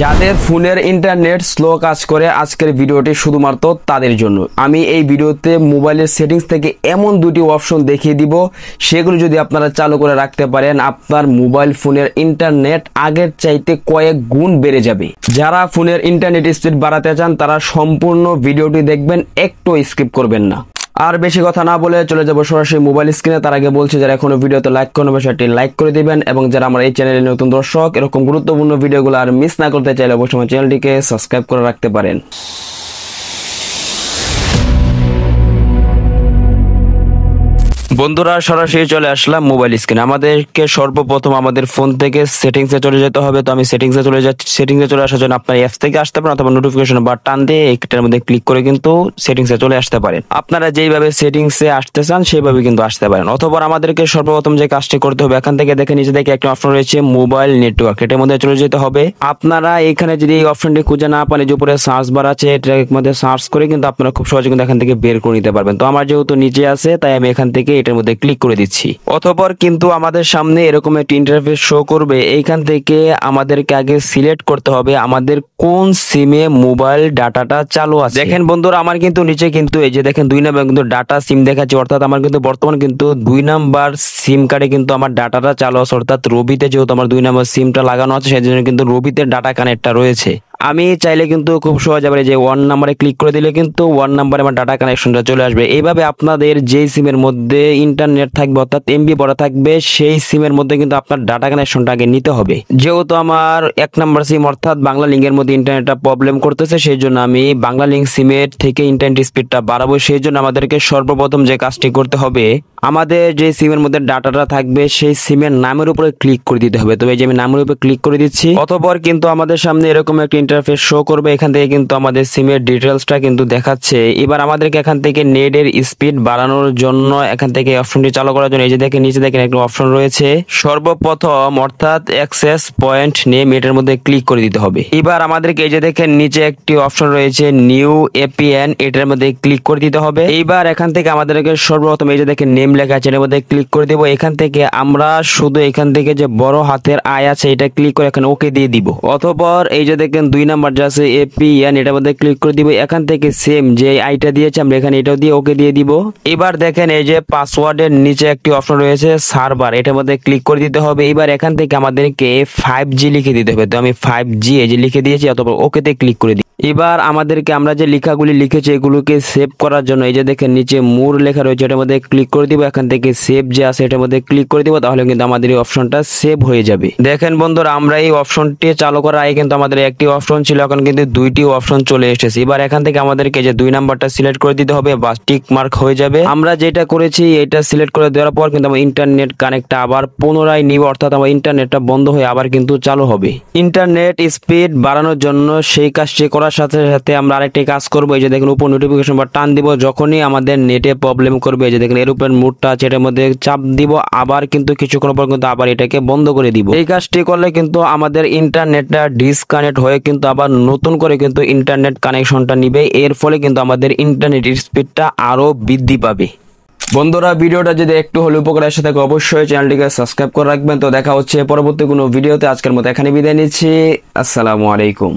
যাদের ফোনের internet slow কাজ করে আজকের ভিডিওটি শুধুমাত্র তাদের জন্য। আমি এই ভিডিওতে মোবাইলের সেটিংস থেকে এমন দুটি অপশন দেখিয়ে দিব, সেগুলো যদি আপনারা চালু করে রাখতে পারেন আপনার মোবাইল ফোনের ইন্টারনেট আগের চাইতে কয়েক গুণ বেড়ে যাবে। যারা ফোনের ইন্টারনেট স্পিড বাড়াতে চান তারা সম্পূর্ণ ভিডিওটি দেখবেন, একটু স্কিপ করবেন না। আর বেশি কথা না বলে চলে যাব সরাসরি মোবাইল স্ক্রিনে। তার আগে বলছি, যারা এখনো ভিডিওতে লাইক করুন সেটি লাইক করে দিবেন, এবং যারা আমার এই চ্যানেলে নতুন দর্শক এরকম গুরুত্বপূর্ণ ভিডিওগুলো আর মিস না করতে চাইলে অবশ্যই আমার চ্যানেলটিকে সাবস্ক্রাইব করে রাখতে পারেন। বন্ধুরা, সরাসরি চলে আসলাম মোবাইল স্ক্রিনে। আমাদেরকে সর্বপ্রথম আমাদের ফোন থেকে সেটিংসে চলে যেতে হবে। তো আমি সেটিংসে চলে যাচ্ছি। সেটিংসে চলে আসার জন্য আপনার অ্যাপস থেকে আসতে পারেন অথবা নোটিফিকেশন বা টান দিয়ে একটার মধ্যে ক্লিক করে কিন্তু সেটিংসে চলে আসতে পারেন। আপনারা যেইভাবে সেটিংসে আসতে চান সেইভাবে কিন্তু আসতে পারেন। অথবা আমাদেরকে সর্বপ্রথম যে কাজটি করতে হবে, এখান থেকে দেখে নিচে দেখে একটা অপশন রয়েছে মোবাইল নেটওয়ার্ক, এটার মধ্যে চলে যেতে হবে। আপনারা এখানে যদি এই অপশনটি খুঁজে না পান, যে উপরে সার্চ বার আছে এটার মধ্যে সার্চ করে কিন্তু আপনারা খুব সহজে কিন্তু এখান থেকে বের করে নিতে পারবেন। তো আমার যেহেতু নিচে আছে তাই আমি এখান থেকে এটার মধ্যে ক্লিক করে দিচ্ছি। অতঃপর কিন্তু আমাদের সামনে এরকম একটি ইন্টারফেস শো করবে। এইখান থেকে আমাদেরকে আগে সিলেক্ট করতে হবে আমাদের কোন সিমে মোবাইল ডাটাটা চালু আছে। দেখেন বন্ধুরা, আমার কিন্তু নিচে কিন্তু এই যে দেখেন 2 নাম্বার কিন্তু ডাটা সিম দেখাচ্ছে, অর্থাৎ আমার কিন্তু বর্তমান কিন্তু 2 নাম্বার সিম কার্ডে কিন্তু আমার ডাটাটা চালু আছে। অর্থাৎ রবিতে যেহেতু আমার 2 নাম্বার সিমটা লাগানো আছে সেই জন্য কিন্তু রবিতে ডাটা কানেক্টটা রয়েছে। আমি চাইলে কিন্তু খুব সহজে যে 1 নাম্বারে ক্লিক করে দিলে কিন্তু 1 নাম্বারে আমার ডাটা কানেকশনটা চলে আসবে। এইভাবে আপনাদের যেই সিমের মধ্যে ইন্টারনেট থাকবে অর্থাৎ এমবি ভরা থাকবে সেই সিমের মধ্যে কিন্তু আপনার ডাটা কানেকশনটা আগে নিতে হবে। যেহেতু আমার 1 নাম্বার সিম অর্থাৎ বাংলা লিঙ্কের মধ্যে ইন্টারনেটটা প্রবলেম করতেছে, সেই জন্য আমি বাংলা লিঙ্ক সিমের থেকে ইন্টারনেট স্পিডটা বাড়াবো। সেই জন্য আমাদেরকে সর্বপ্রথম যে কাজটি করতে হবে, আমাদের যে সিমের মধ্যে ডাটাটা থাকবে সেই সিমের নামের উপরে ক্লিক করে দিতে হবে। তো এই যে আমি নামের উপরে ক্লিক করে দিচ্ছি। অতঃপর কিন্তু আমাদের সামনে এরকম একটা ইন্টারফেস শো করবে। এখান থেকে কিন্তু আমাদের সিমের ডিটেলসটা কিন্তু দেখাচ্ছে। এবার আমাদেরকে এখান থেকে নেটের স্পিড বাড়ানোর জন্য এখান থেকে অপশনটি চালু করার জন্য এই যে দেখেন নিচে দেখেন একটা অপশন রয়েছে সর্বপ্রথম, অর্থাৎ অ্যাক্সেস পয়েন্ট নেম, এটার মধ্যে ক্লিক করে দিতে হবে। এবার আমাদেরকে এই যে দেখেন নিচে একটি অপশন রয়েছে নিউ এপিএন, এটার মধ্যে ক্লিক করে দিতে হবে। এইবার এখান থেকে আমাদেরকে সর্বপ্রথম এই যে দেখেন নেম লেখা আছে এর মধ্যে ক্লিক করে দেব। এখান থেকে আমরা শুধু এখান থেকে যে বড় হাতের আই আছে এটা ক্লিক করে এখানে ওকে দিয়ে দিব। অতঃপর এই যে দেখেন 2 নাম্বার যে আছে এপিএন, এটার মধ্যে ক্লিক করে দিব। এখান থেকে সেম যে আইটা দিয়েছি আমরা এখানে এটাও দিয়ে ওকে দিয়ে দিব। এবার দেখেন এই যে পাসওয়ার্ডের নিচে একটি অপশন রয়েছে সার্ভার, এটার মধ্যে ক্লিক করে দিতে হবে। এবার এখান থেকে আমাদেরকে 5G লিখে দিতে হবে। তো আমি 5G এই যে লিখে দিয়েছি, অথবা ওকেতে ক্লিক করে দিই। এবার আমাদেরকে আমরা যে লেখাগুলি লিখেছি এগুলোকে সেভ করার জন্য এই যে দেখেন নিচে মোর লেখা রয়েছে এটার মধ্যে ক্লিক করে দিব। এখান থেকে সেভ যে আছে এটার মধ্যে ক্লিক করে দিব, তাহলে কিন্তু আমাদের এই অপশনটা সেভ হয়ে যাবে। দেখেন বন্ধুরা, আমরা এই অপশনটি চালু করার আগে কিন্তু আমাদের একটি অপশন ছিল, এখন কিন্তু 2টি অপশন চলে এসেছে। এবার এখান থেকে আমাদেরকে যে 2 নাম্বারটা সিলেক্ট করে দিতে হবে, বা টিক মার্ক হয়ে যাবে। আমরা যেটা করেছি এটা সিলেক্ট করে দেওয়ার পর কিন্তু আমার ইন্টারনেট কানেক্টটা আবার পুনরায় নিব, অর্থাৎ আমার ইন্টারনেটটা বন্ধ হয়ে আবার কিন্তু চালু হবে। ইন্টারনেট স্পিড বাড়ানোর জন্য সেই কাজটি করার সাথে সাথে আমরা আরেকটি কাজ করবো। এই যে দেখেন উপর নোটিফিকেশন বা টান দিব, যখনই আমাদের নেটে প্রবলেম করবে এই যে দেখেন এরোপ্লেন মোডটা আছে এটার মধ্যে চাপ দিব, আবার কিন্তু কিছুক্ষণ পর কিন্তু আবার এটাকে বন্ধ করে দিব। এই কাজটি করলে কিন্তু আমাদের ইন্টারনেটটা ডিসকানেক্ট হয়ে কিন্তু আবার নতুন করে কিন্তু ইন্টারনেট কানেকশনটা নিবে। এর ফলে কিন্তু আমাদের ইন্টারনেট স্পিডটা আরো বৃদ্ধি পাবে। বন্ধুরা, ভিডিওটা যদি একটু হলে উপকার আসে থাকে অবশ্যই চ্যানেলটিকে সাবস্ক্রাইব করে রাখবেন। তো দেখা হচ্ছে পরবর্তী কোনো ভিডিওতে। আজকের মতো এখানে বিদায় নিচ্ছি। আসসালামু আলাইকুম।